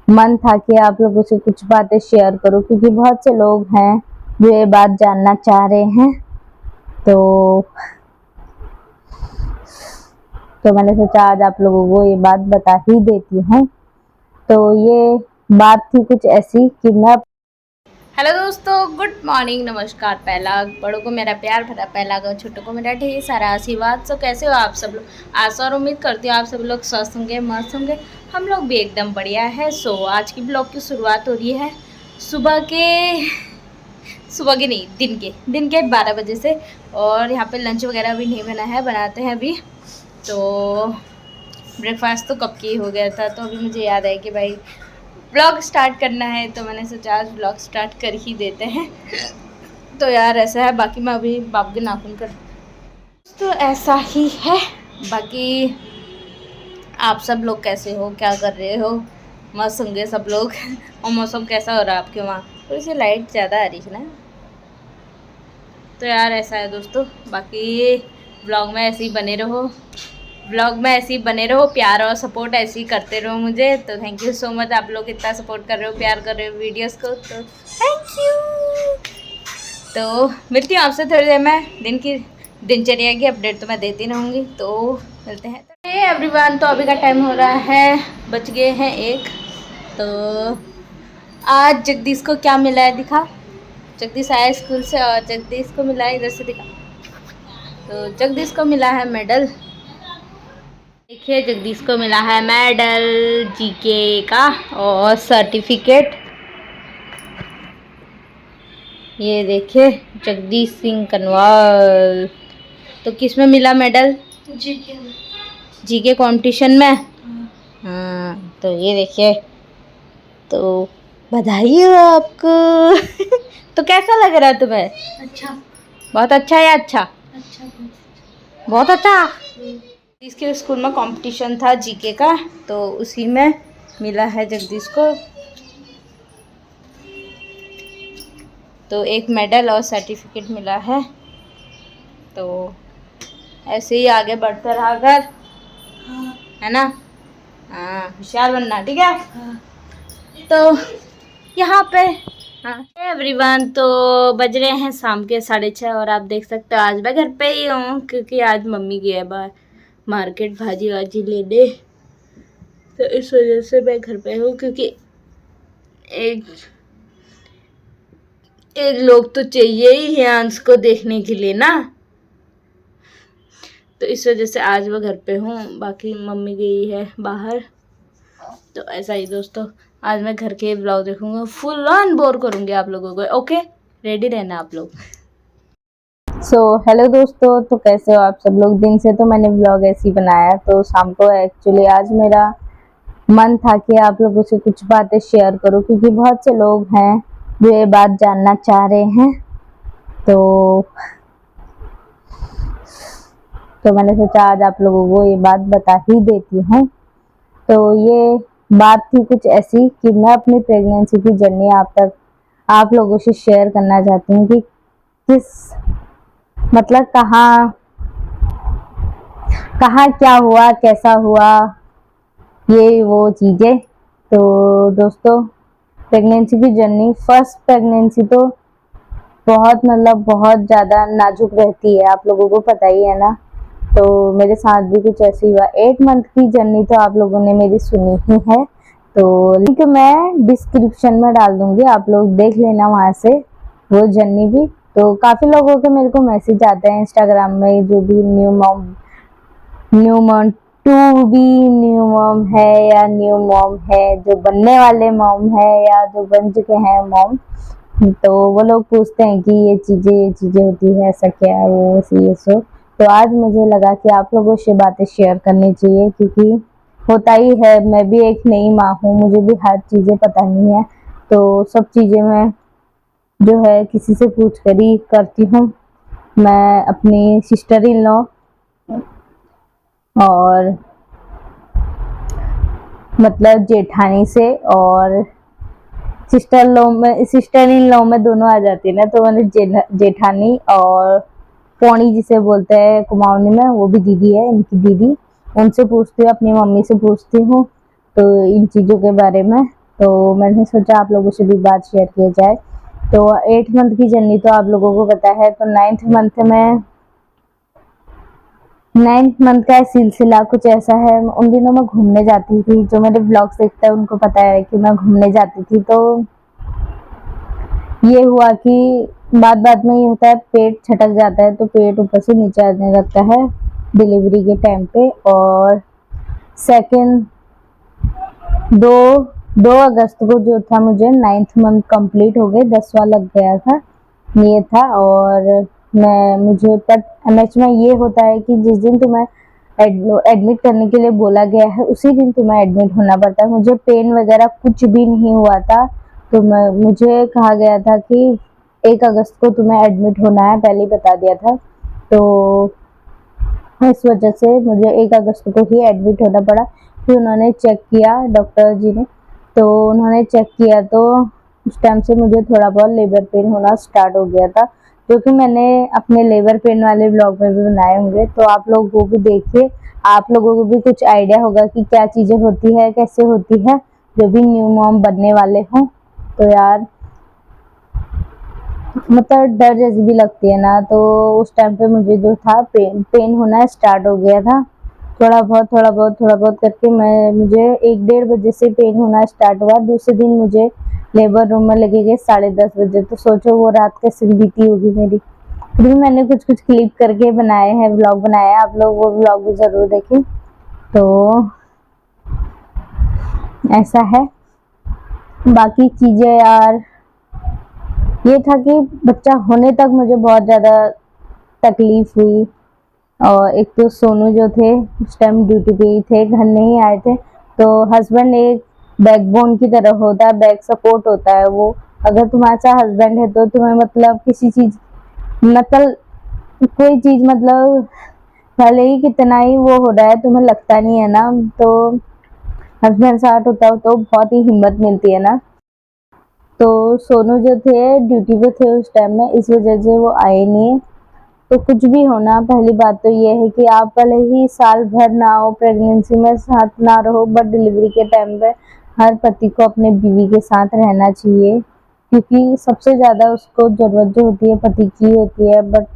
मन था कि आप लोगों से कुछ बातें शेयर करूं, क्योंकि बहुत से लोग हैं जो ये बात जानना चाह रहे हैं। तो मैंने सोचा आज आप लोगों को ये बात बता ही देती हूँ। तो ये बात थी कुछ ऐसी कि मैं हेलो दोस्तों, गुड मॉर्निंग, नमस्कार। पहला बड़ों को मेरा प्यार भरा पहला गो, छोटों को मेरा ढेर सारा आशीर्वाद। सो कैसे हो आप सब लोग? आशा और उम्मीद करती हूँ आप सब लोग स्वस्थ होंगे, मस्त होंगे। हम लोग भी एकदम बढ़िया है। सो आज की ब्लॉग की शुरुआत हो रही है सुबह के सुबह के नहीं, दिन के 12 बजे से। और यहाँ पे लंच वगैरह भी नहीं बना है, बनाते हैं अभी। तो ब्रेकफास्ट तो कब की हो गया था, तो अभी मुझे याद है कि भाई ब्लॉग स्टार्ट करना है, तो मैंने सोचा आज ब्लॉग स्टार्ट कर ही देते हैं। तो यार ऐसा है, बाकी मैं अभी बाबू के नाखून कर, तो ऐसा ही है। बाकी आप सब लोग कैसे हो, क्या कर रहे हो? मस्त होंगे सब लोग। और मौसम कैसा हो रहा है आपके वहाँ? थोड़ी सी लाइट ज़्यादा आ रही है ना। तो यार ऐसा है दोस्तों, बाकी ब्लॉग में ऐसे ही बने रहो, प्यार और सपोर्ट ऐसे ही करते रहो मुझे। तो थैंक यू सो मच, आप लोग इतना सपोर्ट कर रहे हो, प्यार कर रहे हो वीडियोस को, तो थैंक यू। तो मिलती हूँ आपसे थोड़ी देर में। दिनचर्या की अपडेट तो मैं देती रहूँगी। तो मिलते हैं। हे एवरीवन, तो अभी का टाइम हो रहा है, बज गए हैं 1। तो आज जगदीश को क्या मिला है दिखा। जगदीश आया स्कूल से और जगदीश को मिला है, इधर से दिखा। तो जगदीश को मिला है मेडल। देखिए, जगदीश को मिला है मेडल जीके का और सर्टिफिकेट। ये देखिए, जगदीश सिंह कनवाल। तो किस में मिला मेडल? जीके कंपटीशन में। हाँ, तो ये देखिए, तो बधाई हो आपको। तो कैसा लग रहा है तुम्हें? अच्छा। बहुत अच्छा या अच्छा? अच्छा, बहुत अच्छा। इसके स्कूल में कंपटीशन था जीके का, तो उसी में मिला है जगदीश को। तो एक मेडल और सर्टिफिकेट मिला है। तो ऐसे ही आगे बढ़ते रहा कर। हाँ। है ना? हाँ, होशियार बनना, ठीक है? हाँ। तो यहाँ पे, हाँ एवरीवन, तो बज रहे हैं शाम के 6:30 और आप देख सकते हो आज मैं घर पे ही हूँ, क्योंकि आज मम्मी गई है बाहर मार्केट भाजी वाजी लेने। तो इस वजह से मैं घर पे हूँ, क्योंकि एक एक लोग तो चाहिए ही है अंश को देखने के लिए ना। तो इस वजह से आज मैं घर पे हूँ, बाकी मम्मी गई है बाहर। तो ऐसा ही दोस्तों, आज मैं घर के ब्लॉग देखूंगा, फुल ऑन बोर करूंगी आप लोगों को। ओके, रेडी रहना आप लोग। हेलो दोस्तों, तो कैसे हो आप सब लोग? दिन से तो मैंने व्लॉग ऐसे ही बनाया, तो शाम को एक्चुअली आज मेरा मन था कि आप लोगों से कुछ बातें शेयर करूं, क्योंकि बहुत से लोग हैं जो ये बात जानना चाह रहे हैं। तो तो मैंने सोचा आज आप लोगों को ये बात बता ही देती हूँ। तो ये बात थी कुछ ऐसी कि मैं अपनी प्रेगनेंसी की जर्नी आप लोगों से शेयर करना चाहती हूँ कि किस मतलब कहाँ कहाँ क्या हुआ, कैसा हुआ, ये वो चीज़ें। तो दोस्तों, प्रेगनेंसी की जर्नी, फर्स्ट प्रेगनेंसी तो बहुत ज़्यादा नाजुक रहती है, आप लोगों को पता ही है ना। तो मेरे साथ भी कुछ ऐसे ही हुआ। 8 मंथ की जर्नी तो आप लोगों ने मेरी सुनी ही है। तो लिंक मैं डिस्क्रिप्शन में डाल दूंगी, आप लोग देख लेना वहाँ से वो जर्नी भी। तो काफ़ी लोगों के मेरे को मैसेज आते हैं इंस्टाग्राम में, जो भी new mom to be new mom है या न्यू मॉम है, जो बनने वाले मॉम है या जो बन चुके हैं मॉम, तो वो लोग पूछते हैं कि ये चीज़ें होती है, ऐसा क्या है, वो ये सो। तो आज मुझे लगा कि आप लोगों से बातें शेयर करनी चाहिए, क्योंकि होता ही है, मैं भी एक नई माँ हूँ, मुझे भी हर चीज़ें पता नहीं है। तो सब चीज़ें मैं जो है किसी से पूछ कर ही करती हूँ। मैं अपनी सिस्टर इन लॉ और मतलब जेठानी से और सिस्टर इन लॉ में दोनों आ जाती है ना, तो मैंने जेठानी और पौनी जिसे बोलते हैं कुमाऊनी में, वो भी दीदी है, इनकी दीदी, उनसे पूछती हूँ, अपनी मम्मी से पूछती हूँ तो इन चीज़ों के बारे में। तो मैंने सोचा आप लोगों से भी बात शेयर किया जाए। तो 8 मंथ की जर्नी तो आप लोगों को पता है। तो 9th मंथ का सिलसिला कुछ ऐसा है। उन दिनों मैं घूमने जाती थी, जो मेरे ब्लॉग्स देखते हैं उनको पता है कि मैं घूमने जाती थी। तो ये हुआ कि बात बात में ये होता है, पेट छटक जाता है, तो पेट ऊपर से नीचे आने लगता है डिलीवरी के टाइम पे। और सेकेंड 2 अगस्त को जो था, मुझे 9th मंथ कंप्लीट हो गए, 10वां लग गया था, ये था। और मुझे पर एमएच में ये होता है कि जिस दिन तुम्हें एडमिट करने के लिए बोला गया है उसी दिन तुम्हें एडमिट होना पड़ता है। मुझे पेन वगैरह कुछ भी नहीं हुआ था, तो मुझे कहा गया था कि 1 अगस्त को तुम्हें एडमिट होना है, पहले ही बता दिया था। तो इस वजह से मुझे 1 अगस्त को ही एडमिट होना पड़ा। फिर उन्होंने चेक किया, डॉक्टर जी ने, तो उन्होंने चेक किया तो उस टाइम से मुझे थोड़ा बहुत लेबर पेन होना स्टार्ट हो गया था, जो कि मैंने अपने लेबर पेन वाले ब्लॉग में भी बनाए होंगे, तो आप लोग वो भी देखिए। आप लोगों को भी कुछ आइडिया होगा कि क्या चीज़ें होती है, कैसे होती है, जो भी न्यू मॉम बनने वाले हों। तो यार मतलब डर जैसी भी लगती है ना, तो उस टाइम पे मुझे जो था पेन होना स्टार्ट हो गया था। थोड़ा बहुत करके मुझे 1-1:30 बजे से पेन होना स्टार्ट हुआ। दूसरे दिन मुझे लेबर रूम में लगे गए 10:30 बजे। तो सोचो वो रात कैसे बीती होगी मेरी। फिर भी मैंने कुछ कुछ क्लिप करके बनाए हैं, व्लॉग बनाया है, आप लोग वो व्लॉग भी ज़रूर देखें। तो ऐसा है। बाकी चीज़ें यार ये था कि बच्चा होने तक मुझे बहुत ज़्यादा तकलीफ हुई। और एक तो सोनू जो थे उस टाइम ड्यूटी पे ही थे, घर नहीं आए थे। तो हस्बैंड एक बैकबोन की तरह होता है, बैक सपोर्ट होता है वो। अगर तुम्हारे साथ हस्बैंड है तो तुम्हें मतलब किसी चीज़ मतलब कोई चीज़ मतलब भले ही कितना ही वो हो रहा है तुम्हें लगता नहीं है ना, तो हस्बैंड साथ होता हो तो बहुत ही हिम्मत मिलती है ना। तो सोनू जो थे ड्यूटी पे थे उस टाइम में, इस वजह से वो आए नहीं। तो कुछ भी होना, पहली बात तो ये है कि आप भले ही साल भर ना हो, प्रेगनेंसी में साथ ना रहो, बट डिलीवरी के टाइम पे हर पति को अपने बीवी के साथ रहना चाहिए, क्योंकि सबसे ज़्यादा उसको ज़रूरत जो होती है पति की होती है। बट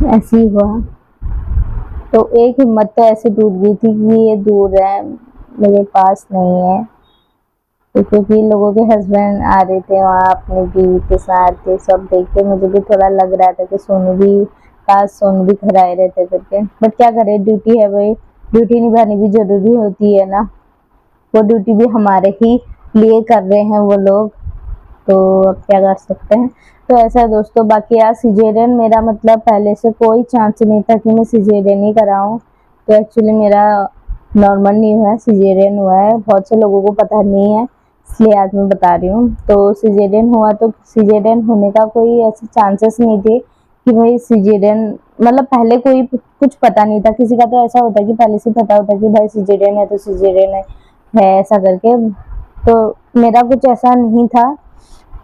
ऐसे ही हुआ। तो एक हिम्मत तो ऐसे टूट गई थी कि ये दूर है, मेरे पास नहीं है। तो क्योंकि लोगों के हस्बैंड आ रहे थे वहाँ अपनी बीवी के साथ, ये सब देख के मुझे भी थोड़ा लग रहा था कि सोनू भी घर आए रहते करके। बट क्या करें, ड्यूटी है भाई, ड्यूटी निभानी भी जरूरी होती है ना। वो ड्यूटी भी हमारे ही लिए कर रहे हैं वो लोग, तो अब क्या कर सकते हैं। तो ऐसा है दोस्तों। बाकी यार सिजेरियन मेरा मतलब पहले से कोई चांस नहीं था कि मैं सिजेरियन ही कराऊं। तो एक्चुअली मेरा नॉर्मल नहीं हुआ है, सिजेरियन हुआ है। बहुत से लोगों को पता नहीं है, इसलिए आज मैं बता रही हूँ। तो सिजेरियन हुआ, तो सिजेरियन होने का कोई ऐसे चांसेस नहीं थे कि भाई सिजेरियन मतलब पहले कोई कुछ पता नहीं था। किसी का तो ऐसा होता है कि पहले से पता होता है कि भाई सिजेरियन है तो सिजेरियन है ऐसा करके। तो मेरा कुछ ऐसा नहीं था।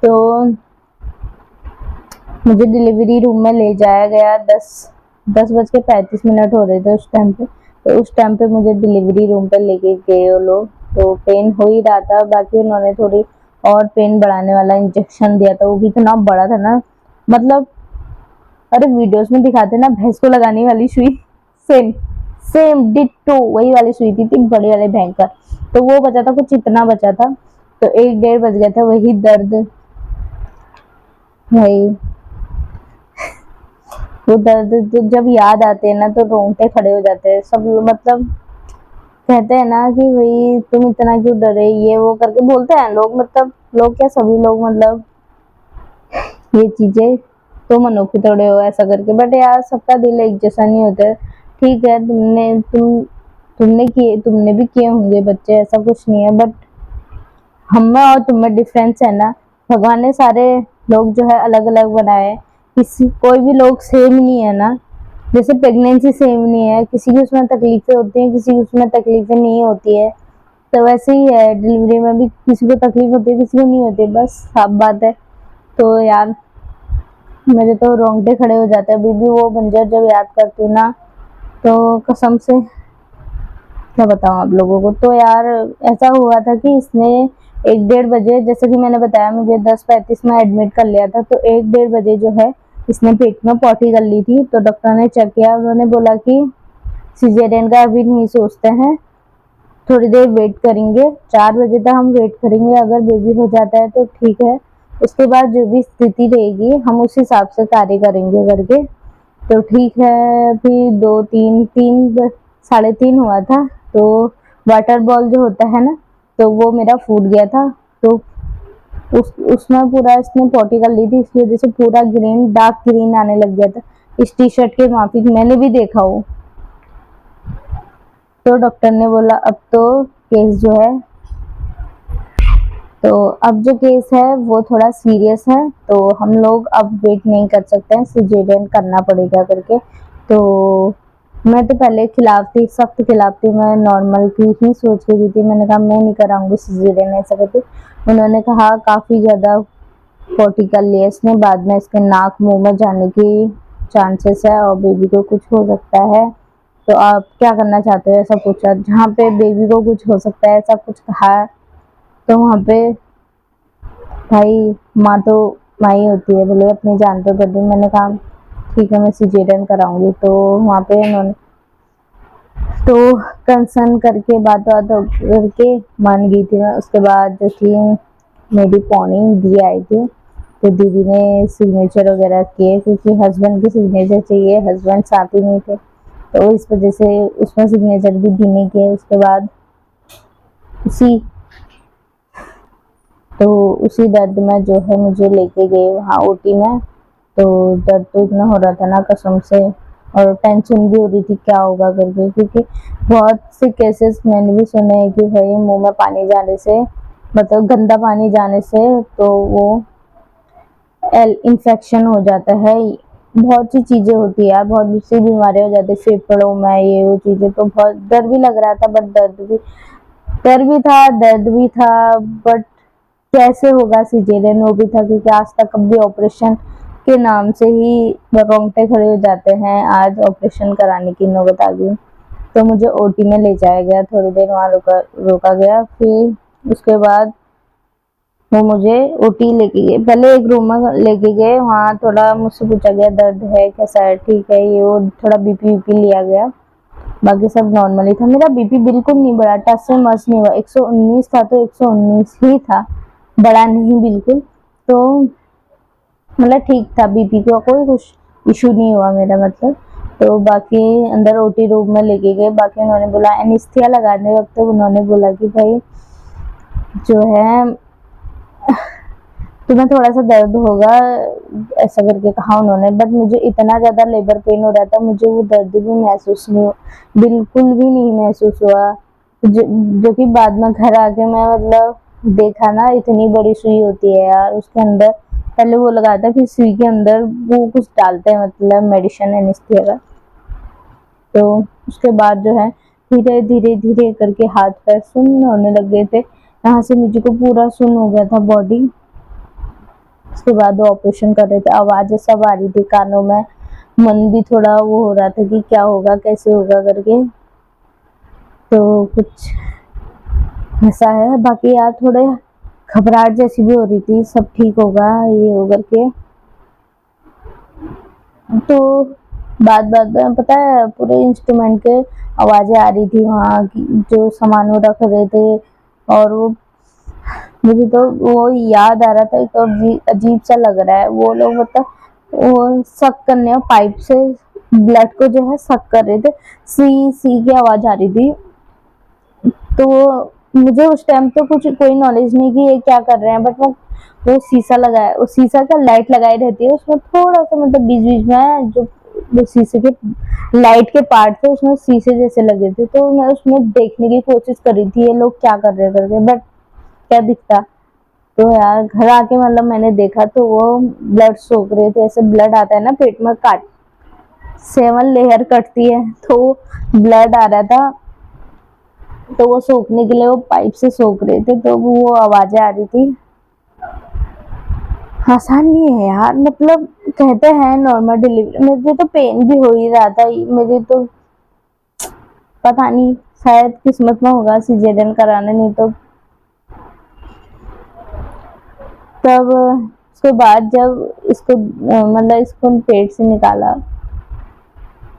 तो मुझे डिलीवरी रूम में ले जाया गया, 10:35 हो रहे थे उस टाइम पे। तो उस टाइम पे मुझे डिलीवरी रूम पे लेके गए वो लोग। तो पेन हो ही रहा था, बाकी उन्होंने थोड़ी और पेन बढ़ाने वाला इंजेक्शन दिया था, वो भी इतना बड़ा था ना, मतलब अरे वीडियोस में दिखाते ना भैंस को लगाने वाली सुई, सेम सेम डिट्टो वही वाली सुई थी, इतनी बड़ी वाले भयंकर। तो वो बचा था, कुछ इतना बचा था। तो 1-1:30 बज गया था, वही दर्द भाई। वो दर्द तो जब याद आते हैं ना तो रोंगटे खड़े हो जाते हैं सब। मतलब कहते हैं ना कि भाई तुम इतना क्यों डरे, ये वो करके बोलते हैं लोग। मतलब लोग क्या, सभी लोग मतलब ये चीजें तो मनो के तोड़े हो ऐसा करके। बट यार सबका दिल एक जैसा नहीं होता। ठीक है, तुमने भी किए होंगे बच्चे, ऐसा कुछ नहीं है। बट हम में और तुम में डिफरेंस है ना। भगवान ने सारे लोग जो है अलग अलग बनाए, किसी कोई भी लोग सेम नहीं है ना। जैसे प्रेगनेंसी सेम नहीं है, किसी की उसमें तकलीफें होती हैं, किसी की उसमें तकलीफें नहीं होती है। तो वैसे ही है डिलीवरी में भी, किसी को तकलीफ होती है किसी को नहीं होती, बस साफ बात है। तो यार मेरे तो रोंगटे खड़े हो जाते हैं अभी भी वो मंजर जब याद करती हूँ ना, तो कसम से क्या बताऊं आप लोगों को। तो यार ऐसा हुआ था कि इसने 1-1:30 बजे, जैसे कि मैंने बताया मुझे 10:35 में एडमिट कर लिया था, तो 1-1:30 बजे जो है इसने पेट में पॉटी कर ली थी। तो डॉक्टर ने चेक किया, उन्होंने बोला कि सिजेरियन का अभी नहीं सोचते हैं, थोड़ी देर वेट करेंगे, 4 बजे तक हम वेट करेंगे, अगर बेबी हो जाता है तो ठीक है, उसके बाद जो भी स्थिति रहेगी हम उस हिसाब से कार्य करेंगे करके। तो ठीक है, फिर 3 3 हुआ था। तो वाटर बॉल जो होता है ना, तो वो मेरा फूट गया था। तो उसमें पूरा इसने पॉटी कर ली थी, इसकी वजह से पूरा ग्रीन, डार्क ग्रीन आने लग गया था इस टी शर्ट के माफिक, मैंने भी देखा हो। तो डॉक्टर ने बोला अब तो केस जो है, तो अब जो केस है वो थोड़ा सीरियस है, तो हम लोग अब वेट नहीं कर सकते हैं, सिजेरियन करना पड़ेगा करके। तो मैं तो पहले खिलाफ थी, सख्त खिलाफ थी, मैं नॉर्मल की ही सोच रही थी, मैंने कहा मैं नहीं कराऊंगी सिजेरियन ऐसा करके। उन्होंने कहा काफ़ी ज़्यादा पॉटी कर लिया इसने, बाद में इसके नाक मुंह में जाने की चांसेस है और बेबी को कुछ हो सकता है, तो आप क्या करना चाहते हो, ऐसा पूछा। जहाँ पे बेबी को कुछ हो सकता है ऐसा कुछ कहा, तो वहाँ पे भाई माँ तो माँ ही होती है, बोले अपनी जान पे बदली। मैंने कहा ठीक है मैं सिजेरियन कराऊंगी। तो वहाँ पे उन्होंने तो कंसर्न करके बात करके मान गई थी मैं। उसके बाद जो थी मेरी पौनी दी आई थी, तो दीदी ने सिग्नेचर वगैरह किए, क्योंकि हस्बैंड की सिग्नेचर चाहिए, हस्बैंड साथ ही नहीं थे, तो इस वजह से उसमें सिग्नेचर भी दी नहीं किए। उसके बाद उसी दर्द में जो है मुझे लेके गए वहाँ ओटी में। तो दर्द तो इतना हो रहा था ना कसम से, और टेंशन भी हो रही थी क्या होगा करके, क्योंकि बहुत से केसेस मैंने भी सुने हैं कि भाई मुंह में पानी जाने से, मतलब गंदा पानी जाने से, तो वो इन्फेक्शन हो जाता है, बहुत सी चीजें होती है यार, बहुत सी बीमारियां हो जाती है फेफड़ों में, ये वो चीजें। तो बहुत डर भी लग रहा था, बट दर्द भी था, बट कैसे होगा सिजेरियन, वो भी था, क्योंकि आज तक कभी ऑपरेशन के नाम से ही रोंगटे खड़े हो जाते हैं, आज ऑपरेशन कराने की नौबत आ गई। तो मुझे ओटी में ले जाया गया, थोड़ी देर वहाँ रोका गया, फिर उसके बाद वो मुझे ओटी लेके गए, पहले एक रूम में लेके गए, वहाँ थोड़ा मुझसे पूछा गया दर्द है कैसा है, ठीक है ये वो, थोड़ा बीपी लिया गया, बाकी सब नॉर्मली था। मेरा बीपी बिल्कुल नहीं बढ़ा, टच से मस नहीं हुआ, 119 था तो 119 ही था, बड़ा नहीं बिल्कुल। तो मतलब ठीक था, बीपी का कोई कुछ इशू नहीं हुआ मेरा, मतलब। तो बाकी अंदर ओटी रूम में लेके गए, बाकी उन्होंने बोला एनेस्थीसिया लगाने वक्त उन्होंने बोला कि भाई जो है तुम्हें थोड़ा सा दर्द होगा, ऐसा करके कहा उन्होंने। बट मुझे इतना ज्यादा लेबर पेन हो रहा था, मुझे वो दर्द भी महसूस नहीं हुआ, बिल्कुल भी नहीं महसूस हुआ। जो कि बाद में घर आके मैं मतलब देखा ना, इतनी बड़ी सुई होती है यार उसके अंदर, पहले वो लगाता है फिर सुई के अंदर वो कुछ डालते हैं, मतलब मेडिसिन एनेस्थीसिया का। तो उसके बाद जो है धीरे धीरे धीरे करके हाथ पैर सुन्न होने लग गए थे, यहाँ से नीचे को पूरा सुन्न हो गया था बॉडी। उसके बाद वो ऑपरेशन कर रहे थे, आवाजें सब आ रही थी कानों में, मन भी थोड़ा वो हो रहा था कि क्या होगा कैसे होगा करके। तो कुछ ऐसा है, बाकी यार थोड़े घबराहट जैसी भी हो रही थी, सब ठीक होगा ये हो करके। तो बात में पता है पूरे इंस्ट्रूमेंट के आवाजें आ रही थी वहाँ की, जो सामान वो रख रहे थे, और वो मुझे तो वो याद आ रहा था, तो अजीब सा लग रहा है, वो लोग मतलब वो सक करने पाइप से ब्लड को जो है सक कर रहे थे, सी सी की आवाज आ रही थी। तो मुझे उस टाइम तो कुछ कोई नॉलेज नहीं कि ये क्या कर रहे हैं, बट वो शीशा लगाया, वो शीशा का लाइट लगाई रहती है उसमें, थोड़ा सा मतलब बीच बीच में जो शीशे के लाइट के पार्ट थे उसमें शीशे जैसे लगे थे, तो मैं उसमें देखने की कोशिश कर रही थी ये लोग क्या कर रहे करके, बट क्या दिखता। तो यार घर आके मतलब मैंने देखा तो वो ब्लड सोख रहे थे, ऐसे ब्लड आता है ना पेट में, काट 7 लेयर कटती है, तो ब्लड आ रहा था, तो वो सोखने के लिए वो पाइप से सोख रहे थे, तो वो आवाजें आ रही थी। आसान नहीं है यार, मतलब कहते हैं नॉर्मल डिलीवरी, मुझे तो पेन भी हो ही रहा था, मेरी तो पता नहीं शायद किस्मत में होगा सीजेरियन कराना, नहीं तो तब उसके बाद जब इसको मतलब इसको पेट से निकाला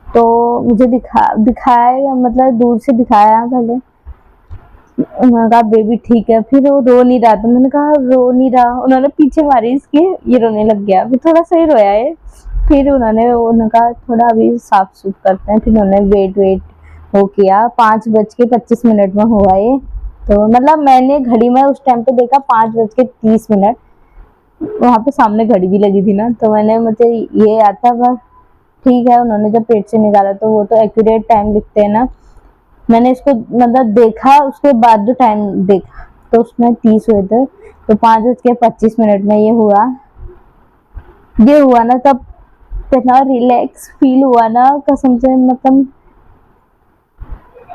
तो मुझे दिखाया मतलब दूर से दिखाया पहले। उन्होंने कहा बेबी ठीक है, फिर वो रो नहीं रहा था। मैंने कहा रो नहीं रहा, उन्होंने पीछे मारी इसके, ये रोने लग गया, फिर थोड़ा सही रोया है। फिर उन्होंने कहा थोड़ा अभी साफ सूफ करते हैं, फिर उन्होंने वेट वो किया। 5:25 में हुआ ये। तो मतलब मैंने घड़ी में उस टाइम पे देखा 5:30। वहां पे सामने घड़ी भी लगी थी ना, तो मैंने मुझे ये आता बस ठीक है। उन्होंने जब पेट से निकाला तो वो तो एक्यूरेट टाइम लिखते हैं ना, मैंने इसको मतलब देखा, उसके बाद जो टाइम देखा तो उसमें 30 हुए थे। तो 5:25 में ये हुआ ना, तब इतना रिलैक्स फील हुआ ना कसम से। मतलब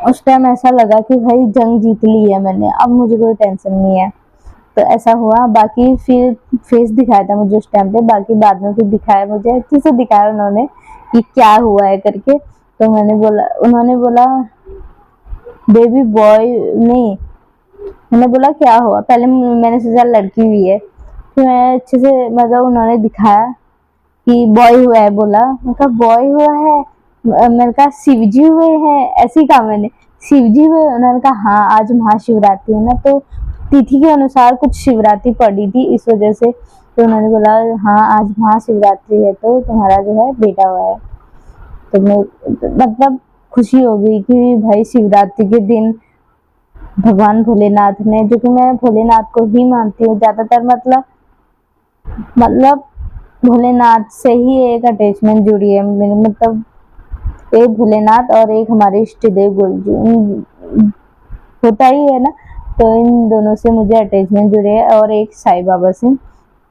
उस टाइम ऐसा लगा कि भाई जंग जीत ली है मैंने, अब मुझे कोई टेंशन नहीं है। तो ऐसा हुआ। बाकी फिर फेस दिखाया था मुझे उस टाइम पे, बाकी बाद में फिर दिखाया, मुझे अच्छे से दिखाया उन्होंने कि क्या हुआ है करके। तो उन्होंने बोला बेबी बॉय नहीं। मैंने बोला क्या हुआ, पहले मैंने सोचा लड़की हुई है, फिर मैं अच्छे से मतलब उन्होंने दिखाया कि बॉय हुआ है। बोला, मैं कहा बॉय हुआ है, मैंने कहा शिवजी हुए हैं, ऐसे ही कहा मैंने, शिवजी हुए। उन्होंने कहा हाँ आज महाशिवरात्रि है ना, तो तिथि के अनुसार कुछ शिवरात्रि पड़ी थी इस वजह से। तो उन्होंने बोला हाँ आज महाशिवरात्रि है तो तुम्हारा जो है बेटा हुआ है। तो मैं मतलब खुशी हो गई कि भाई शिवरात्रि के दिन भगवान भोलेनाथ ने, जो कि मैं भोलेनाथ को ही मानती हूँ ज्यादातर, मतलब भोलेनाथ से ही एक अटैचमेंट जुड़ी है मेरी। मतलब एक भोलेनाथ और एक हमारे इष्ट देव गुरु जी होता ही है ना, तो इन दोनों से मुझे अटैचमेंट जुड़े है, और एक साईं बाबा से।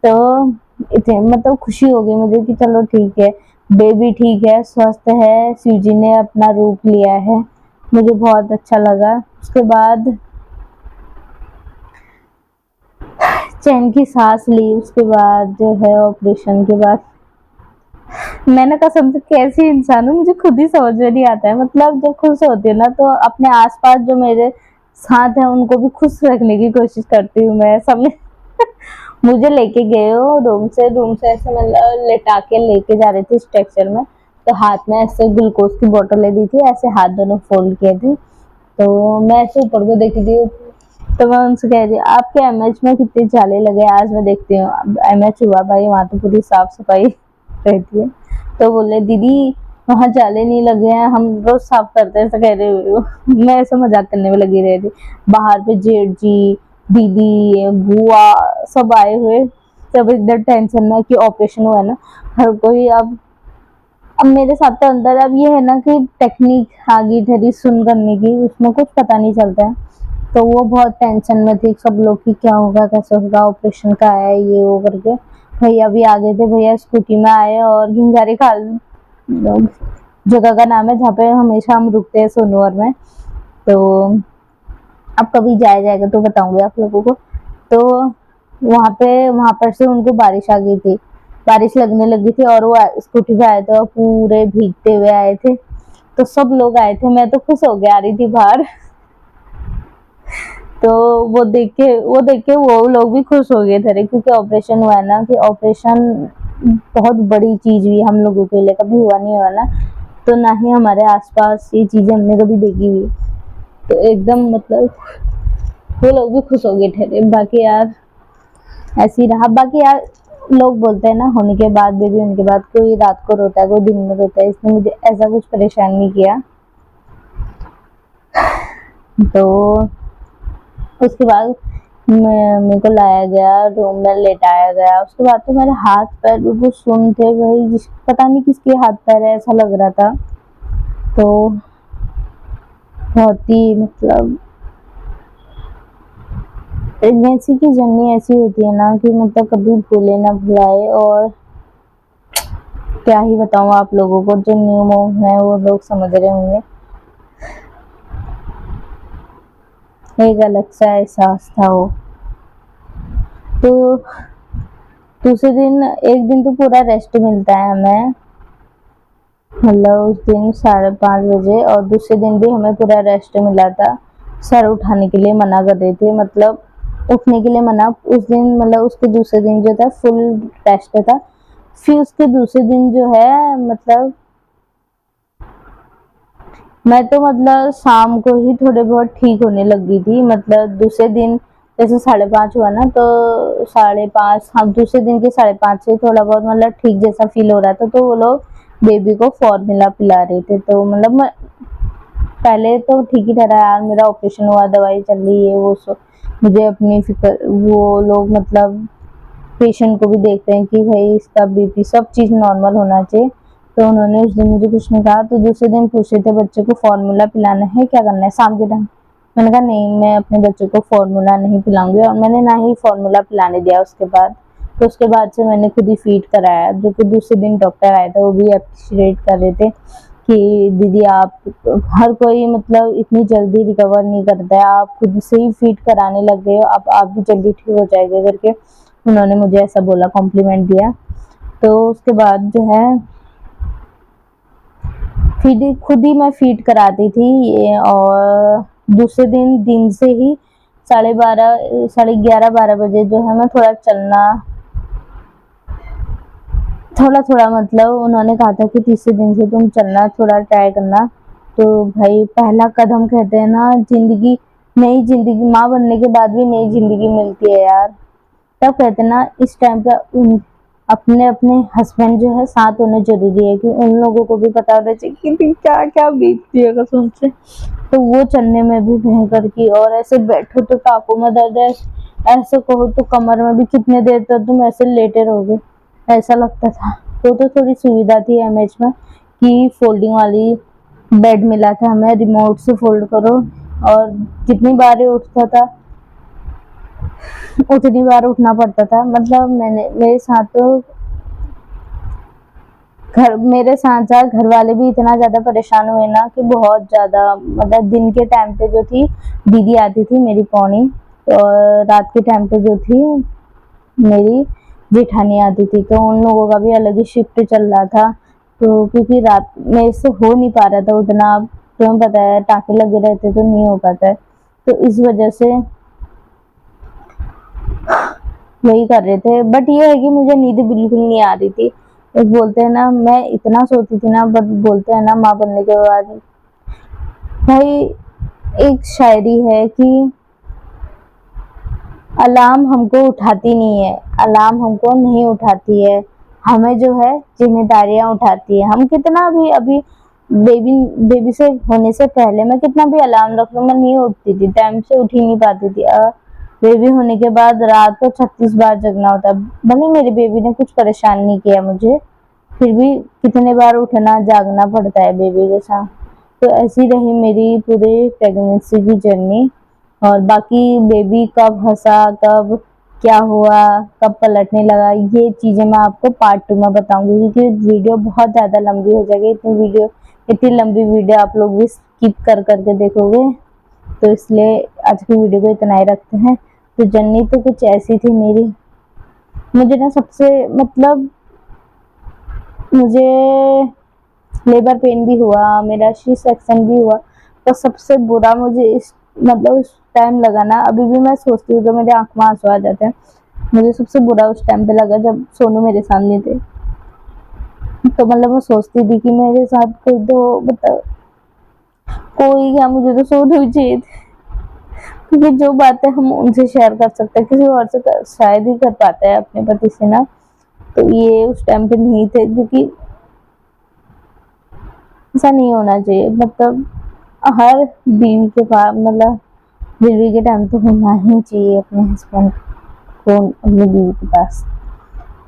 तो इतने मतलब खुशी हो गई मुझे कि चलो ठीक है, बेबी ठीक है, स्वस्थ है, शिव जी ने अपना रूप लिया है। मुझे बहुत अच्छा लगा। उसके बाद चैन की सांस ली। उसके बाद जो है ऑपरेशन के बाद मैंने कसम से कैसी इंसान हूँ मुझे खुद ही समझ में नहीं आता है। मतलब जब खुश होती हूँ ना तो अपने आसपास जो मेरे साथ है उनको भी खुश रखने की कोशिश करती हूँ मैं। सबने मुझे लेके गए हो रूम से ऐसे मतलब लेटा के लेके जा रहे थे स्ट्रेचर में, तो हाथ में ऐसे ग्लूकोज की बोतलें दी थी, ऐसे हाथ दोनों फोल्ड किए थे। तो मैं ऐसे ऊपर को देखी थी, तो मैं उनसे कह रही आपके एमएच में कितने जाले लगे, आज मैं देखती हूँ। एमएच हुआ भाई, वहां तो पूरी साफ सफाई रहती है। तो बोले दीदी वहां जाले नहीं लगे हैं, हम रोज साफ करते हैं, ऐसा कह रहे हो। मैं ऐसे मजाक करने में लगी रही थी। बाहर पे जेठ जी, दीदी, बुआ सब आए हुए, सब एकदम टेंशन में कि ऑपरेशन हुआ है ना हर कोई। अब मेरे साथ तो अंदर अब ये है ना कि टेक्निक आ गई थोड़ी सुन करने की, उसमें कुछ पता नहीं चलता है। तो वो बहुत टेंशन में थी सब लोग कि क्या होगा कैसे होगा, ऑपरेशन का है ये वो करके। भैया भी आ गए थे, भैया स्कूटी में आए, और घिंगारी खाल जगह का नाम है जहाँ पे हमेशा हम रुकते हैं सोनवर में। तो अब कभी जाएगा तो बताऊंगी आप लोगों को। तो वहां पर से उनको बारिश आ गई थी, बारिश लगने लगी थी, और वो स्कूटी पे आए थे और पूरे भीगते हुए आए थे। तो सब लोग आए थे, मैं तो खुश हो गया आ रही थी बाहर। तो वो देख के वो लोग भी खुश हो गए थे, क्योंकि ऑपरेशन हुआ है ना, कि ऑपरेशन बहुत बड़ी चीज हुई हम लोगों के लिए, कभी हुआ नहीं हुआ ना, तो ना ही हमारे आसपास ये चीजें हमने कभी देखी हुई। तो एकदम मतलब वो लोग भी खुश हो गए थे। बाकी यार ऐसे ही रहा। बाकी यार लोग बोलते हैं ना होने के बाद, बेबी होने के बाद कोई रात को रोता है कोई दिन में रोता है, इसने मुझे ऐसा कुछ परेशान नहीं किया। तो उसके बाद मेरे को लाया गया, रूम में लेटाया गया। उसके बाद तो मेरे हाथ पैर बिल्कुल सुन थे भाई, पता नहीं किसके हाथ पैर है ऐसा लग रहा था। तो बहुत ही मतलब प्रेगनेंसी की जर्नी ऐसी होती है ना कि मतलब कभी भूले ना भुलाए। और क्या ही बताऊं आप लोगों को, जो न्यू मॉम है वो लोग समझ रहे होंगे। एक अलग सा एहसास था वो। तो दूसरे दिन एक दिन तो पूरा रेस्ट मिलता है हमें, मतलब उस दिन 5:30 बजे, और दूसरे दिन भी हमें पूरा रेस्ट मिला था। सर उठाने के लिए मना कर रहे थे, मतलब उठने के लिए मना। उस दिन मतलब उसके दूसरे दिन जो था फुल रेस्ट था। फिर उसके दूसरे दिन जो है मतलब मैं तो मतलब शाम को ही थोड़े बहुत ठीक होने लगी थी। मतलब दूसरे दिन जैसे 5:30 हुआ ना, तो 5:30, हाँ दूसरे दिन के 5:30 से थोड़ा बहुत मतलब ठीक जैसा फील हो रहा था। तो वो लोग बेबी को फॉर्मूला पिला रहे थे। तो मतलब पहले तो ठीक ही था यार, मेरा ऑपरेशन हुआ, दवाई चल रही है, वो सब मुझे अपनी फिक्र, वो लोग मतलब पेशेंट को भी देखते हैं कि भाई इसका बीपी सब चीज़ नॉर्मल होना चाहिए। तो उन्होंने उस दिन मुझे कुछ नहीं कहा। तो दूसरे दिन पूछ रहे थे बच्चे को फॉर्मूला पिलाना है, क्या करना है शाम के टाइम। मैंने कहा नहीं, मैं अपने बच्चे को फॉर्मूला नहीं पिलाऊंगी, और मैंने ना ही फॉर्मूला पिलाने दिया उसके बाद। तो उसके बाद से मैंने खुद ही फीड कराया। जो कि दूसरे दिन डॉक्टर आया था, वो भी अप्रिशिएट कर रहे थे कि दीदी आप, हर कोई मतलब इतनी जल्दी रिकवर नहीं करता है, आप खुद से ही फीड कराने लग गए हो, आप भी जल्दी ठीक हो जाएगा करके उन्होंने मुझे ऐसा बोला, कॉम्प्लीमेंट दिया। तो उसके बाद जो है फीड खुद ही मैं फीड कराती थी ये। और दूसरे दिन से ही 12:30, 11:30 बजे जो है मैं थोड़ा चलना, थोड़ा थोड़ा मतलब उन्होंने कहा था कि तीसरे दिन से तुम चलना थोड़ा ट्राई करना। तो भाई पहला कदम कहते हैं ना जिंदगी, नई जिंदगी, माँ बनने के बाद भी नई जिंदगी मिलती है यार। तब कहते हैं ना इस टाइम पे अपने अपने हस्बैंड जो है साथ होने जरूरी है, कि उन लोगों को भी पता होना चाहिए कि क्या क्या बीतती है कसम से। तो वो चलने में भी भयंकर की, और ऐसे बैठो तो टाकों में दर्द है, ऐसे कहो तो कमर में भी कितने देर तक तुम ऐसे लेटे रहोगे, ऐसा लगता था। तो थोड़ी सुविधा थी एमएच में कि फोल्डिंग वाली बेड मिला था हमें, रिमोट से फोल्ड करो, और जितनी बार ये उठता था उतनी बार उठना पड़ता था। मतलब मैंने मेरे साथ तो मेरे साथ साथ घर वाले भी इतना ज्यादा परेशान हुए ना कि बहुत ज्यादा। मतलब दिन के टाइम पे जो थी दीदी आती थी मेरी पौनी, और रात के टाइम पे जो थी मेरी जेठानी आती थी। तो उन लोगों का भी अलग ही शिफ्ट चल रहा था। तो क्योंकि रात में से हो नहीं पा रहा था उतना, तुम्हें पता है टाँके लगे रहते तो नहीं हो पाता है। तो इस वजह से वही कर रहे थे। बट ये है कि मुझे नींद बिल्कुल नहीं आ रही थी। एक बोलते हैं ना, मैं इतना सोती थी ना, बट बोलते हैं ना माँ बनने के बाद भाई, एक शायरी है कि अलार्म हमको उठाती नहीं है, अलार्म हमको नहीं उठाती है, हमें जो है जिम्मेदारियां उठाती है। हम कितना भी अभी बेबी बेबी से होने से पहले मैं कितना भी अलार्म रख लूं, मैं नहीं उठती थी, टाइम से उठ ही नहीं पाती थी। बेबी होने के बाद रात को 36 बार जगना होता है। भले मेरे बेबी ने कुछ परेशान नहीं किया मुझे, फिर भी कितने बार उठना जागना पड़ता है बेबी के साथ। तो ऐसी रही मेरी पूरी प्रेगनेंसी की जर्नी। और बाकी बेबी कब हंसा, कब क्या हुआ, कब पलटने लगा, ये चीज़ें मैं आपको पार्ट 2 में बताऊंगी, क्योंकि वीडियो बहुत ज़्यादा लंबी हो जाएगी। इतनी लंबी वीडियो आप लोग भी स्किप कर करके देखोगे, तो इसलिए आज की वीडियो को इतना ही रखते हैं। तो जर्नी तो कुछ ऐसी थी मेरी। मुझे ना सबसे मतलब मुझे लेबर पेन भी हुआ, मेरा सी सेक्शन भी हुआ। तो सबसे बुरा मुझे इस मतलब उस टाइम लगा ना, अभी भी मैं सोचती हूँ तो मेरे आंख में आंसू आ जाते हैं। मुझे सबसे बुरा उस टाइम पे लगा जब सोनू मेरे सामने थे। तो मतलब मैं सोचती थी कि मेरे साथ कोई तो मतलब कोई क्या, मुझे तो सोनू ही चाहिए थे। क्योंकि जो बातें हम उनसे शेयर कर सकते हैं किसी और से शायद ही कर पाता है अपने पति से ना। तो ये उस टाइम पे नहीं थे, क्योंकि ऐसा नहीं होना चाहिए। मतलब हर बीवी के पास मतलब डिलीवरी के टाइम तो होना ही चाहिए अपने हस्बैंड को अपनी बीवी के पास।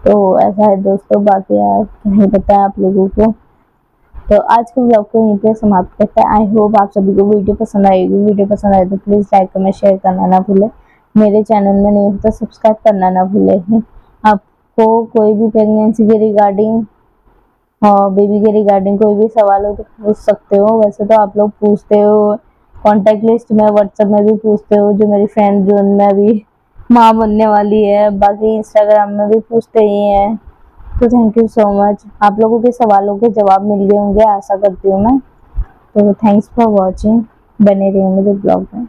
तो ऐसा है दोस्तों, बाकी यार क्या ही बताएं आप लोगों को। तो आज के ब्लॉग को यहीं पे समाप्त करते हैं। आई होप आप सभी को वीडियो पसंद आएगी। वीडियो पसंद आए तो प्लीज़ लाइक कमेंट शेयर करना ना भूलें। मेरे चैनल में नहीं हो तो सब्सक्राइब करना ना भूलें। आपको कोई भी प्रेगनेंसी के रिगार्डिंग और बेबी के रिगार्डिंग कोई भी सवाल हो तो पूछ सकते हो। वैसे तो आप लोग पूछते हो कॉन्टेक्ट लिस्ट में, व्हाट्सएप में भी पूछते हो, जो मेरी फ्रेंड जो उनमें अभी माँ बनने वाली है, बाकी इंस्टाग्राम में भी पूछते ही हैं। तो थैंक यू सो मच। आप लोगों के सवालों के जवाब मिल गए होंगे आशा करती हूँ मैं। तो थैंक्स फॉर वॉचिंग। बने रहिए मेरे ब्लॉग में।